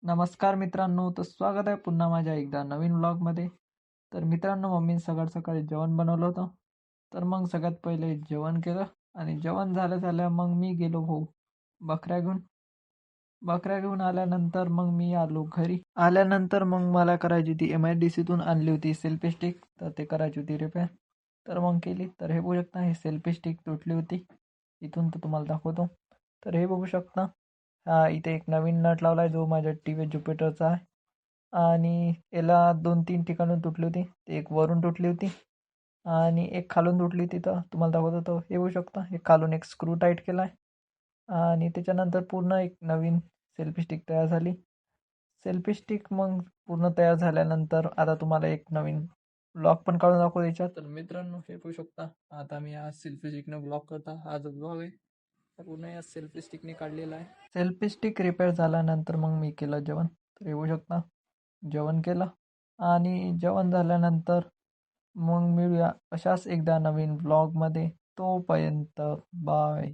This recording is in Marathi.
नमस्कार मित्रांनो, तर स्वागत आहे पुन्हा माझ्या एकदा नवीन व्लॉगमध्ये. तर मित्रांनो, मम्मीने सकाळ सकाळी जेवण बनवलं होतं. तर मग सगळ्यात पहिले जेवण केलं आणि जेवण झाल्या झाल्या मग मी गेलो भाऊ बकऱ्या घेऊन. बकऱ्या घेऊन आल्यानंतर मग मी आलो घरी. आल्यानंतर मग मला करायची होती MIDCतून आणली होती सेल्फी स्टिक, तर ते करायची होती रिपेअर. तर मग केली. तर हे बघू शकता, ही सेल्फी स्टिक तुटली होती. इथून तर तुम्हाला दाखवतो. तर हे बघू शकता, हा इथे एक नवीन नट लावला आहे जो माझ्या TVS ज्युपिटरचा आहे. आणि याला 2-3 ठिकाणून तुटली होती. ते एक वरून तुटली होती आणि एक खालून तुटली होती. तर तुम्हाला दाखवतो, तो हे बघू शकता, एक खालून एक स्क्रू टाईट केला आहे आणि त्याच्यानंतर पूर्ण एक नवीन सेल्फी स्टिक तयार झाली. सेल्फी स्टिक मग पूर्ण तयार झाल्यानंतर आता तुम्हाला एक नवीन ब्लॉग पण काढून दाखवू याच्यात. तर मित्रांनो, हे बघू शकता, आता मी आज सेल्फी स्टिकने ब्लॉग करता. हा जो ब्लॉग आहे हा पूर्ण या सेल्फी स्टिकने काढलेला आहे. सेल्फी स्टिक रिपेअर झाल्यानंतर मग मी केलं जेवण. तर हे बघू शकता, जेवण केलं आणि जेवण झाल्यानंतर मग मिळूया अशाच एकदा नवीन ब्लॉगमध्ये. तोपर्यंत बाय.